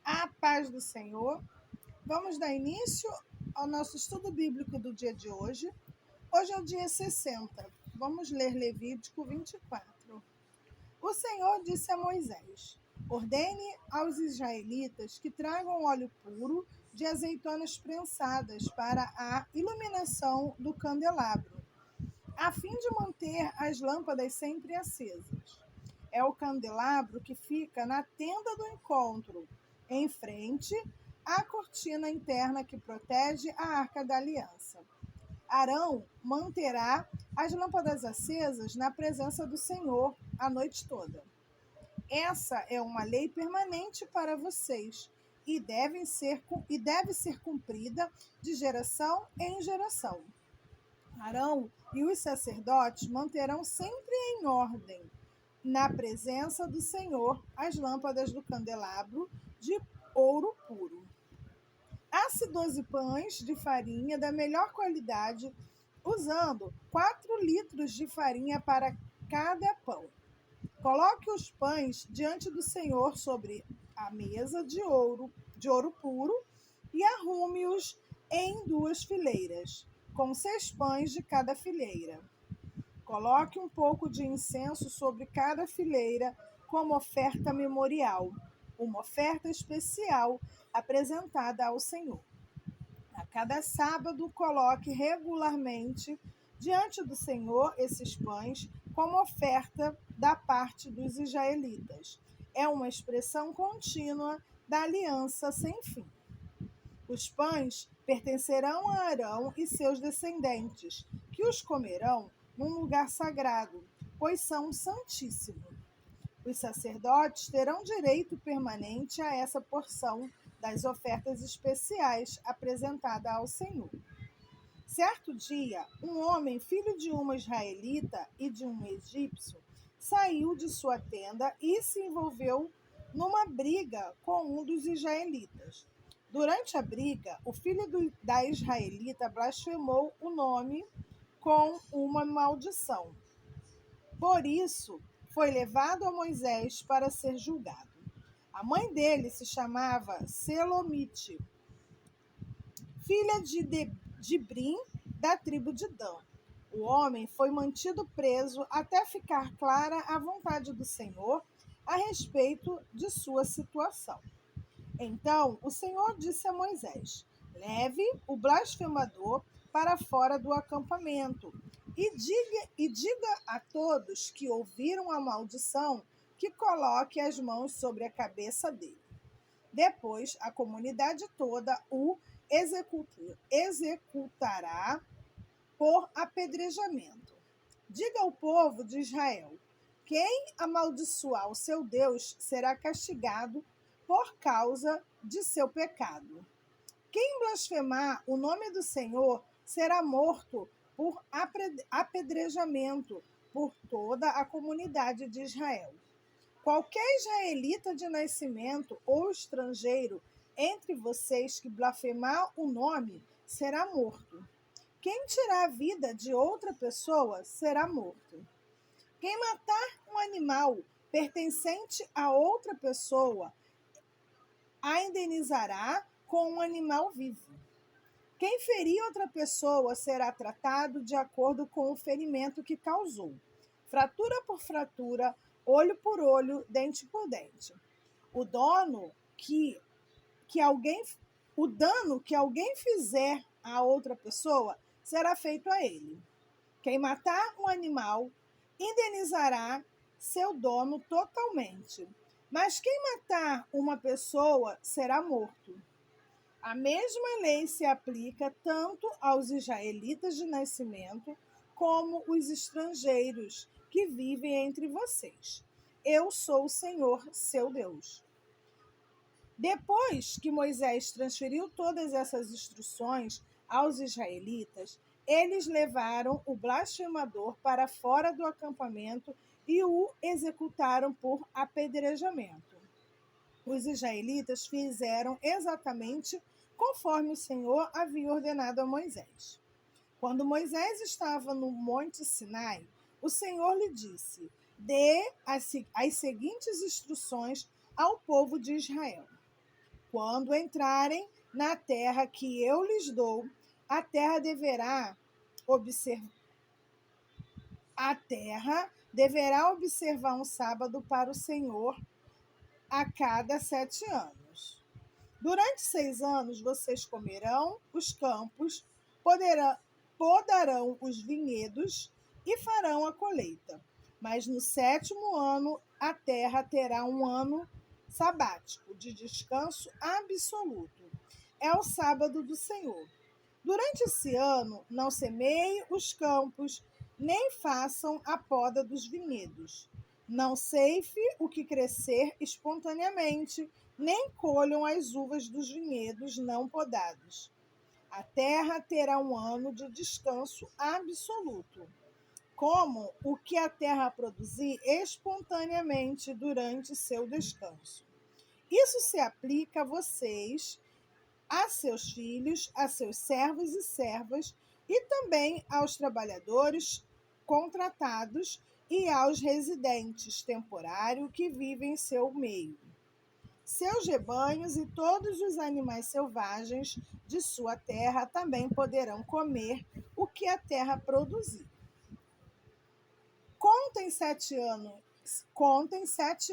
A paz do Senhor. Vamos dar início ao nosso estudo bíblico do dia de hoje. Hoje é o dia 60. Vamos ler Levítico 24. O Senhor disse a Moisés: ordene aos israelitas que tragam óleo puro de azeitonas prensadas para a iluminação do candelabro, a fim de manter as lâmpadas sempre acesas. É o candelabro que fica na tenda do encontro, em frente à cortina interna que protege a Arca da Aliança. Arão manterá as lâmpadas acesas na presença do Senhor a noite toda. Essa é uma lei permanente para vocês e deve ser cumprida de geração em geração. Arão e os sacerdotes manterão sempre em ordem, na presença do Senhor, as lâmpadas do candelabro de ouro puro. Asse 12 pães de farinha da melhor qualidade, usando 4 litros de farinha para cada pão. Coloque os pães diante do Senhor sobre a mesa de ouro puro e arrume-os em 2 fileiras, com 6 pães de cada fileira. Coloque um pouco de incenso sobre cada fileira como oferta memorial, uma oferta especial apresentada ao Senhor. A cada sábado, coloque regularmente diante do Senhor esses pães como oferta da parte dos israelitas. É uma expressão contínua da aliança sem fim. Os pães pertencerão a Arão e seus descendentes, que os comerão num lugar sagrado, pois são santíssimos. Os sacerdotes terão direito permanente a essa porção das ofertas especiais apresentada ao Senhor. Certo dia, um homem, filho de uma israelita e de um egípcio, saiu de sua tenda e se envolveu numa briga com um dos israelitas. Durante a briga, o filho da israelita blasfemou o nome com uma maldição. Por isso, foi levado a Moisés para ser julgado. A mãe dele se chamava Selomite, filha de Dibrim, da tribo de Dan. O homem foi mantido preso até ficar clara a vontade do Senhor a respeito de sua situação. Então o Senhor disse a Moisés: leve o blasfemador para fora do acampamento e diga a todos que ouviram a maldição que coloque as mãos sobre a cabeça dele. Depois a comunidade toda o executará por apedrejamento. Diga ao povo de Israel: quem amaldiçoar o seu Deus será castigado por causa de seu pecado. Quem blasfemar o nome do Senhor será morto por apedrejamento por toda a comunidade de Israel. Qualquer israelita de nascimento ou estrangeiro entre vocês que blasfemar o nome será morto. Quem tirar a vida de outra pessoa será morto. Quem matar um animal pertencente a outra pessoa a indenizará com um animal vivo. Quem ferir outra pessoa será tratado de acordo com o ferimento que causou, fratura por fratura, olho por olho, dente por dente. O dano que alguém fizer a outra pessoa será feito a ele. Quem matar um animal indenizará seu dono totalmente. Mas quem matar uma pessoa será morto. A mesma lei se aplica tanto aos israelitas de nascimento como os estrangeiros que vivem entre vocês. Eu sou o Senhor, seu Deus. Depois que Moisés transferiu todas essas instruções aos israelitas, eles levaram o blasfemador para fora do acampamento e o executaram por apedrejamento. Os israelitas fizeram exatamente conforme o Senhor havia ordenado a Moisés. Quando Moisés estava no Monte Sinai, o Senhor lhe disse: dê as seguintes instruções ao povo de Israel. Quando entrarem na terra que eu lhes dou, a terra deverá observar um sábado para o Senhor a cada 7 anos. Durante 6 anos vocês comerão os campos, podarão os vinhedos e farão a colheita. Mas no 7º ano a terra terá um ano sabático de descanso absoluto. É o sábado do Senhor. Durante esse ano não semeiem os campos, nem façam a poda dos vinhedos. Não ceife o que crescer espontaneamente, nem colham as uvas dos vinhedos não podados. A terra terá um ano de descanso absoluto, como o que a terra produzir espontaneamente durante seu descanso. Isso se aplica a vocês, a seus filhos, a seus servos e servas, e também aos trabalhadores contratados e aos residentes temporários que vivem em seu meio. Seus rebanhos e todos os animais selvagens de sua terra também poderão comer o que a terra produzir. Contem 7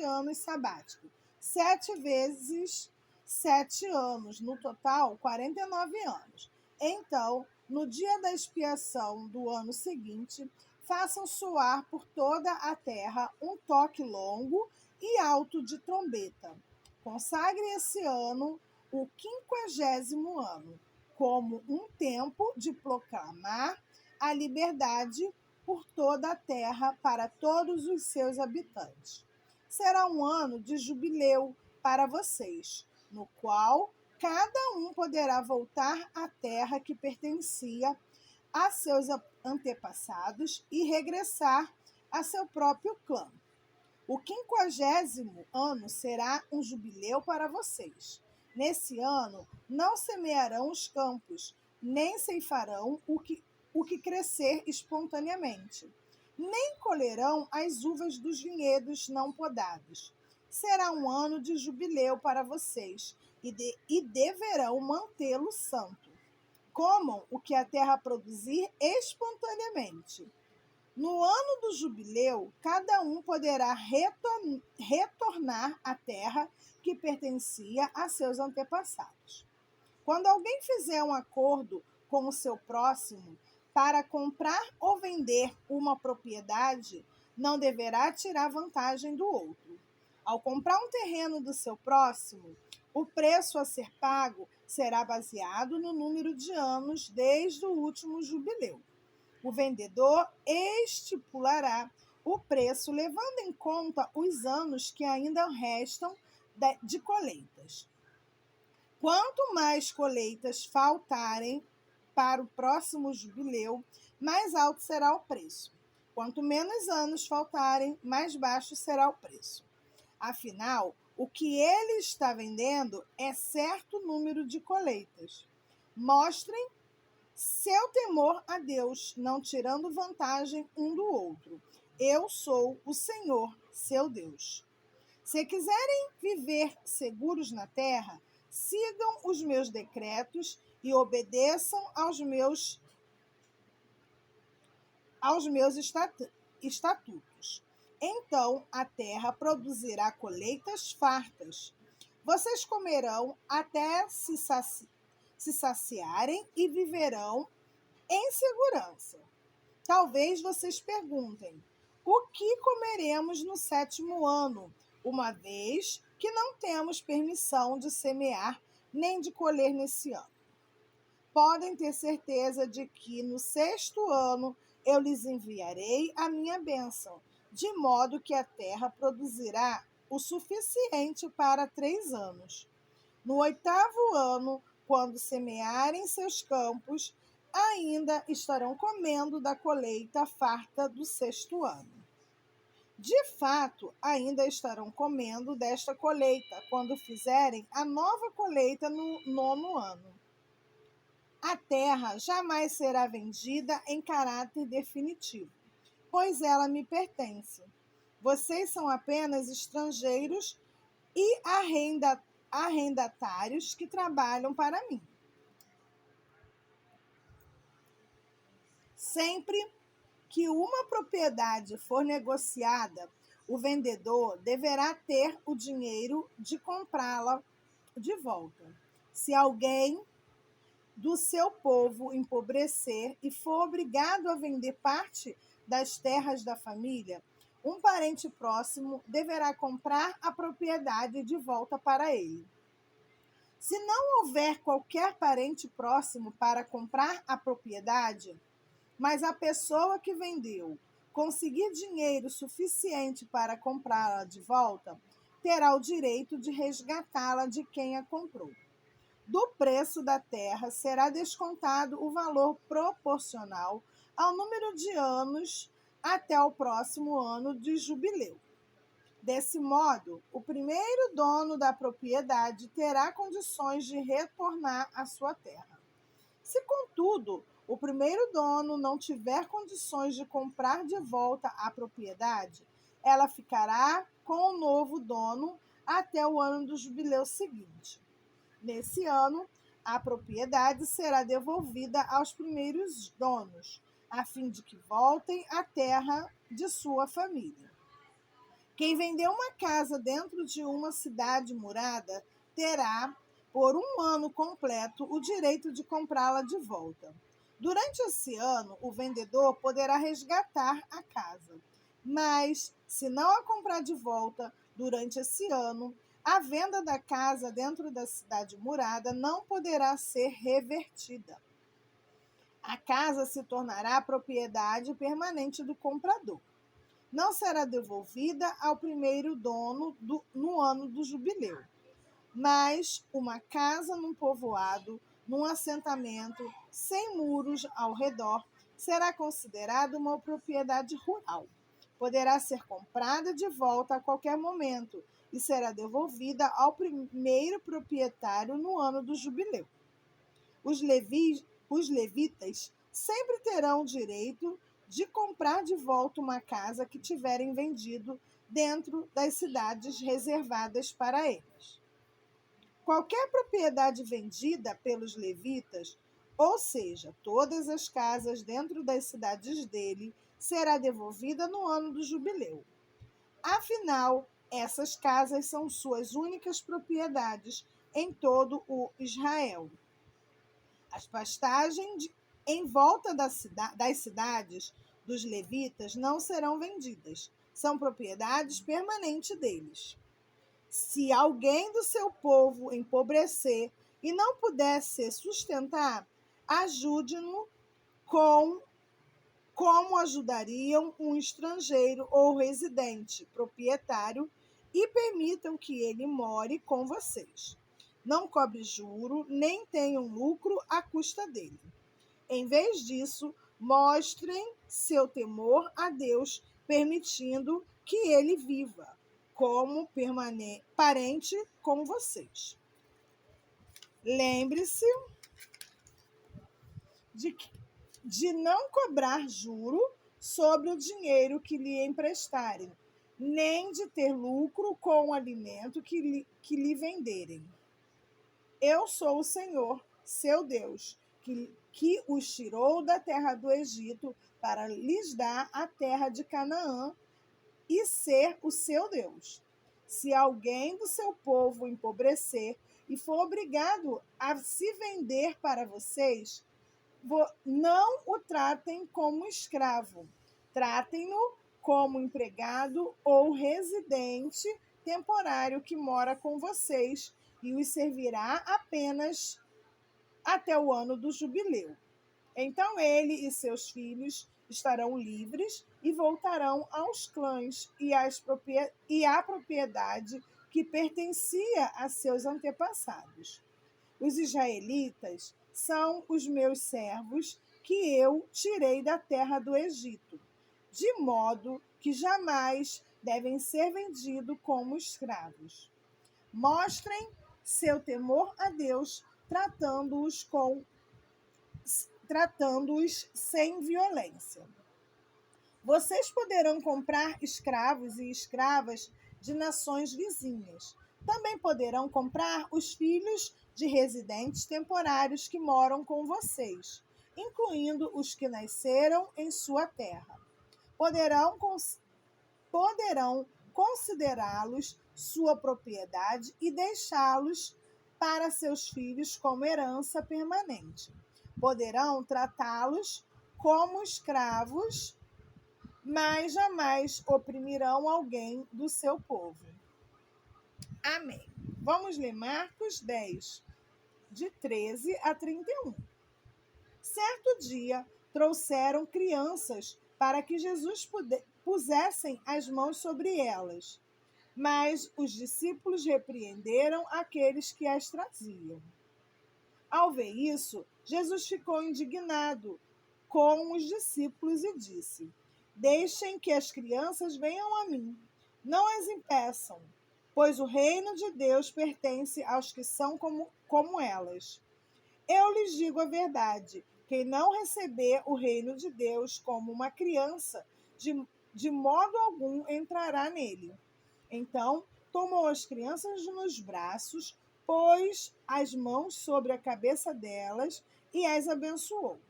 anos sabáticos. 7 vezes 7 anos, no total 49 anos. Então, no dia da expiação do ano seguinte, façam soar por toda a terra um toque longo e alto de trombeta. Consagre esse ano, o 50º ano, como um tempo de proclamar a liberdade por toda a terra para todos os seus habitantes. Será um ano de jubileu para vocês, no qual cada um poderá voltar à terra que pertencia a seus antepassados e regressar a seu próprio clã. O 50º ano será um jubileu para vocês. Nesse ano não semearão os campos, nem ceifarão o que crescer espontaneamente, nem colherão as uvas dos vinhedos não podados. Será um ano de jubileu para vocês e deverão mantê-lo santo. Comam o que a terra produzir espontaneamente. No ano do jubileu, cada um poderá retornar à terra que pertencia a seus antepassados. Quando alguém fizer um acordo com o seu próximo para comprar ou vender uma propriedade, não deverá tirar vantagem do outro. Ao comprar um terreno do seu próximo, o preço a ser pago será baseado no número de anos desde o último jubileu. O vendedor estipulará o preço levando em conta os anos que ainda restam de colheitas. Quanto mais colheitas faltarem para o próximo jubileu, mais alto será o preço. Quanto menos anos faltarem, mais baixo será o preço. Afinal, o que ele está vendendo é certo número de colheitas. Mostrem seu temor a Deus, não tirando vantagem um do outro. Eu sou o Senhor, seu Deus. Se quiserem viver seguros na terra, sigam os meus decretos e obedeçam aos meus estatutos. Então a terra produzirá colheitas fartas. Vocês comerão até se saciarem e viverão em segurança. Talvez vocês perguntem: o que comeremos no 7º ano, uma vez que não temos permissão de semear nem de colher nesse ano? Podem ter certeza de que no 6º ano eu lhes enviarei a minha bênção, de modo que a terra produzirá o suficiente para 3 anos. No 8º ano, quando semearem seus campos, ainda estarão comendo da colheita farta do 6º ano. De fato, ainda estarão comendo desta colheita quando fizerem a nova colheita no 9º ano. A terra jamais será vendida em caráter definitivo, pois ela me pertence. Vocês são apenas estrangeiros e arrendatários que trabalham para mim. Sempre que uma propriedade for negociada, o vendedor deverá ter o dinheiro de comprá-la de volta. Se alguém do seu povo empobrecer e for obrigado a vender parte das terras da família, um parente próximo deverá comprar a propriedade de volta para ele. Se não houver qualquer parente próximo para comprar a propriedade, mas a pessoa que vendeu conseguir dinheiro suficiente para comprá-la de volta, terá o direito de resgatá-la de quem a comprou. Do preço da terra será descontado o valor proporcional ao número de anos até o próximo ano de jubileu. Desse modo, o primeiro dono da propriedade terá condições de retornar à sua terra. Se, contudo, o primeiro dono não tiver condições de comprar de volta a propriedade, ela ficará com o novo dono até o ano do jubileu seguinte. Nesse ano, a propriedade será devolvida aos primeiros donos, a fim de que voltem à terra de sua família. Quem vendeu uma casa dentro de uma cidade murada terá, por um ano completo, o direito de comprá-la de volta. Durante esse ano, o vendedor poderá resgatar a casa, mas, se não a comprar de volta durante esse ano, a venda da casa dentro da cidade murada não poderá ser revertida. A casa se tornará propriedade permanente do comprador. Não será devolvida ao primeiro dono no ano do jubileu. Mas uma casa num povoado, num assentamento, sem muros ao redor, será considerada uma propriedade rural. Poderá ser comprada de volta a qualquer momento e será devolvida ao primeiro proprietário no ano do jubileu. Os levitas sempre terão o direito de comprar de volta uma casa que tiverem vendido dentro das cidades reservadas para eles. Qualquer propriedade vendida pelos levitas, ou seja, todas as casas dentro das cidades dele, será devolvida no ano do jubileu. Afinal, essas casas são suas únicas propriedades em todo o Israel. As pastagens em volta das cidades dos levitas não serão vendidas, são propriedades permanentes deles. Se alguém do seu povo empobrecer e não puder se sustentar, ajude-no como ajudariam um estrangeiro ou residente proprietário e permitam que ele more com vocês. Não cobre juro, nem tenham lucro à custa dele. Em vez disso, mostrem seu temor a Deus, permitindo que ele viva como parente com vocês. Lembre-se de não cobrar juro sobre o dinheiro que lhe emprestarem, nem de ter lucro com o alimento que lhe venderem. Eu sou o Senhor, seu Deus, que os tirou da terra do Egito para lhes dar a terra de Canaã e ser o seu Deus. Se alguém do seu povo empobrecer e for obrigado a se vender para vocês, não o tratem como escravo. Tratem-no como empregado ou residente temporário que mora com vocês e os servirá apenas até o ano do jubileu. Então ele e seus filhos estarão livres e voltarão aos clãs e à propriedade que pertencia a seus antepassados. Os israelitas são os meus servos que eu tirei da terra do Egito, de modo que jamais devem ser vendidos como escravos. Mostrem seu temor a Deus, tratando-os sem violência. Vocês poderão comprar escravos e escravas de nações vizinhas, Também poderão comprar os filhos de residentes temporários que moram com vocês, incluindo os que nasceram em sua terra. Poderão considerá-los sua propriedade e deixá-los para seus filhos como herança permanente. Poderão tratá-los como escravos, mas jamais oprimirão alguém do seu povo. Amém. Vamos ler Marcos 10, de 13 a 31. Certo dia, trouxeram crianças para que Jesus pusessem as mãos sobre elas. Mas os discípulos repreenderam aqueles que as traziam. Ao ver isso, Jesus ficou indignado com os discípulos e disse: Deixem que as crianças venham a mim, não as impeçam, pois o reino de Deus pertence aos que são como elas. Eu lhes digo a verdade: quem não receber o reino de Deus como uma criança, de modo algum entrará nele. Então, tomou as crianças nos braços, pôs as mãos sobre a cabeça delas e as abençoou.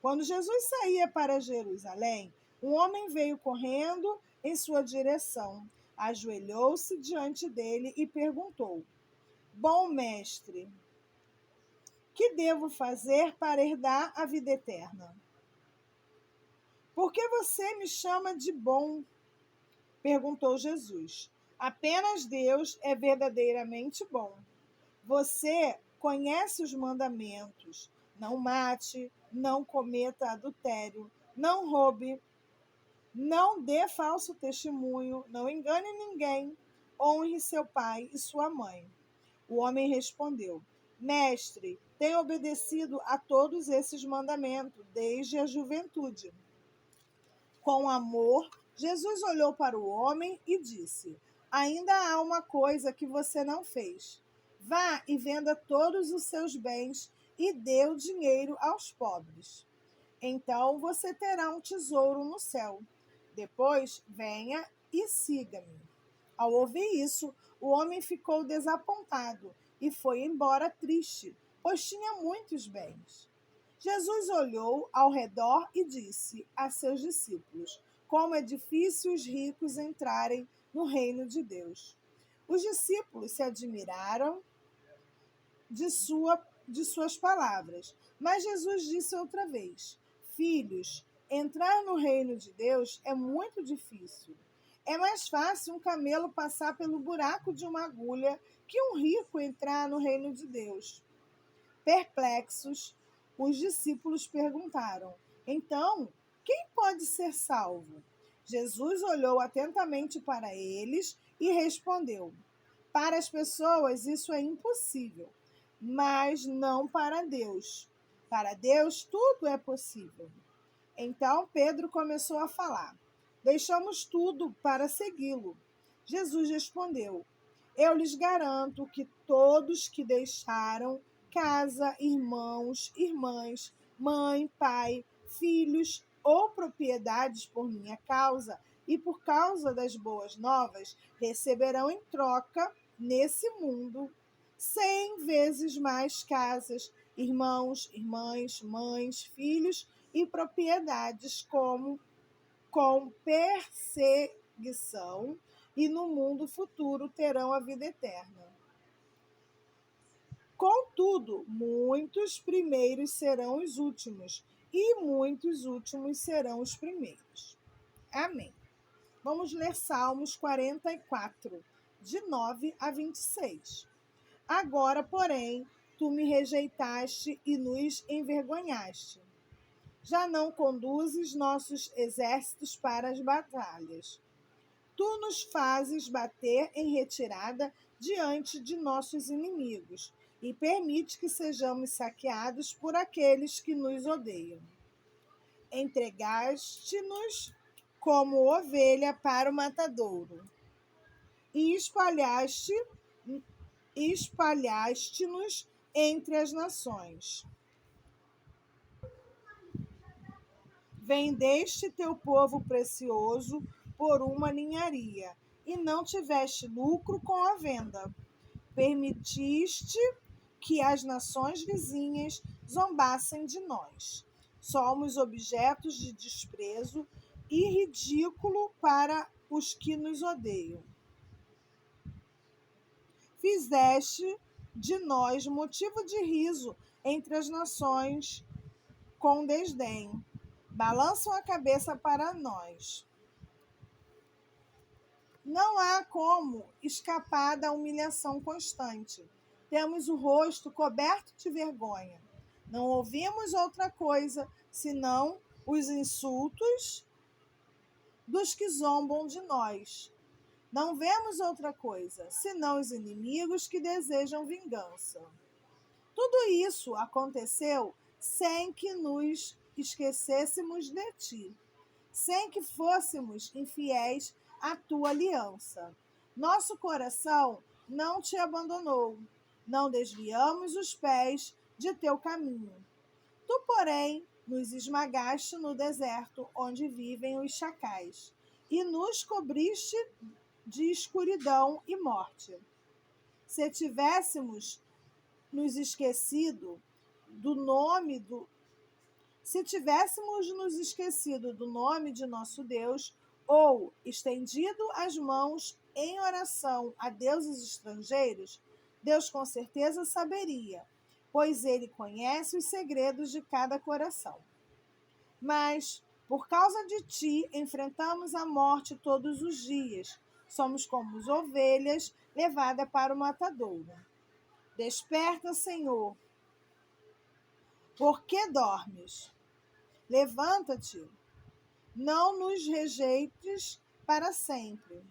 Quando Jesus saía para Jerusalém, um homem veio correndo em sua direção, ajoelhou-se diante dele e perguntou: Bom mestre, que devo fazer para herdar a vida eterna? Por que você me chama de bom? Perguntou Jesus. Apenas Deus é verdadeiramente bom. Você conhece os mandamentos: não mate, não cometa adultério, não roube, não dê falso testemunho, não engane ninguém, honre seu pai e sua mãe. O homem respondeu: Mestre, tenho obedecido a todos esses mandamentos desde a juventude. Com amor, Jesus olhou para o homem e disse: Ainda há uma coisa que você não fez. Vá e venda todos os seus bens e dê o dinheiro aos pobres. Então você terá um tesouro no céu. Depois, venha e siga-me. Ao ouvir isso, o homem ficou desapontado e foi embora triste, pois tinha muitos bens. Jesus olhou ao redor e disse a seus discípulos: Como é difícil os ricos entrarem no reino de Deus. Os discípulos se admiraram de suas palavras, mas Jesus disse outra vez: Filhos, entrar no reino de Deus é muito difícil. É mais fácil um camelo passar pelo buraco de uma agulha que um rico entrar no reino de Deus. Perplexos, os discípulos perguntaram: Então, quem pode ser salvo? Jesus olhou atentamente para eles e respondeu: Para as pessoas isso é impossível, mas não para Deus. Para Deus tudo é possível. Então Pedro começou a falar: Deixamos tudo para segui-lo. Jesus respondeu: Eu lhes garanto que todos que deixaram casa, irmãos, irmãs, mãe, pai, filhos ou propriedades por minha causa e por causa das boas novas, receberão em troca, nesse mundo, 100 vezes mais casas, irmãos, irmãs, mães, filhos e propriedades com perseguição, e no mundo futuro terão a vida eterna. Contudo, muitos primeiros serão os últimos, e muitos últimos serão os primeiros. Amém. Vamos ler Salmos 44, de 9 a 26. Agora, porém, tu me rejeitaste e nos envergonhaste. Já não conduzes nossos exércitos para as batalhas. Tu nos fazes bater em retirada diante de nossos inimigos e permite que sejamos saqueados por aqueles que nos odeiam. Entregaste-nos como ovelha para o matadouro e espalhaste-nos entre as nações. Vendeste teu povo precioso por uma ninharia, e não tiveste lucro com a venda. Permitiste que as nações vizinhas zombassem de nós. Somos objetos de desprezo e ridículo para os que nos odeiam. Fizeste de nós motivo de riso entre as nações com desdém. Balançam a cabeça para nós. Não há como escapar da humilhação constante. Temos o rosto coberto de vergonha. Não ouvimos outra coisa senão os insultos dos que zombam de nós. Não vemos outra coisa senão os inimigos que desejam vingança. Tudo isso aconteceu sem que nos esquecêssemos de ti, sem que fôssemos infiéis à tua aliança. Nosso coração não te abandonou, não desviamos os pés de teu caminho. Tu, porém, nos esmagaste no deserto onde vivem os chacais, e nos cobriste de escuridão e morte. Se tivéssemos nos esquecido do nome de nosso Deus, ou estendido as mãos em oração a deuses estrangeiros, Deus com certeza saberia, pois ele conhece os segredos de cada coração. Mas, por causa de ti, enfrentamos a morte todos os dias. Somos como as ovelhas levadas para o matadouro. Desperta, Senhor. Por que dormes? Levanta-te. Não nos rejeites para sempre.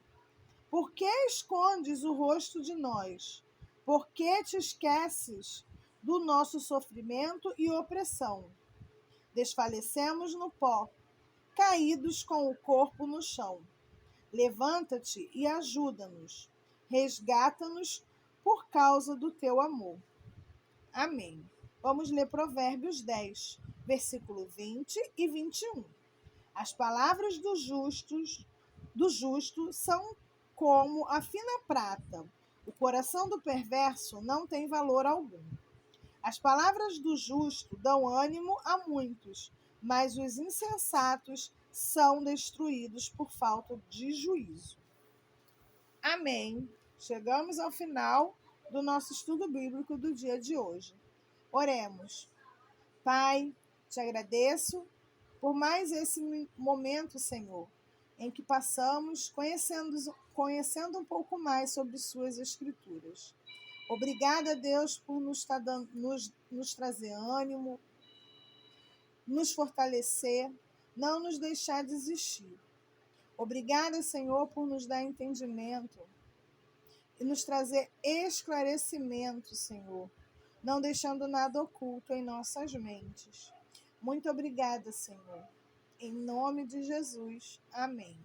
Por que escondes o rosto de nós? Por que te esqueces do nosso sofrimento e opressão? Desfalecemos no pó, caídos com o corpo no chão. Levanta-te e ajuda-nos. Resgata-nos por causa do teu amor. Amém. Vamos ler Provérbios 10, versículo 20 e 21. As palavras do justo são como a fina prata. O coração do perverso não tem valor algum. As palavras do justo dão ânimo a muitos, mas os insensatos são destruídos por falta de juízo. Amém. Chegamos ao final do nosso estudo bíblico do dia de hoje. Oremos. Pai, te agradeço por mais esse momento, Senhor, em que passamos conhecendo um pouco mais sobre suas escrituras. Obrigada, Deus, por nos trazer ânimo, nos fortalecer, não nos deixar desistir. Obrigada, Senhor, por nos dar entendimento e nos trazer esclarecimento, Senhor, não deixando nada oculto em nossas mentes. Muito obrigada, Senhor. Em nome de Jesus. Amém.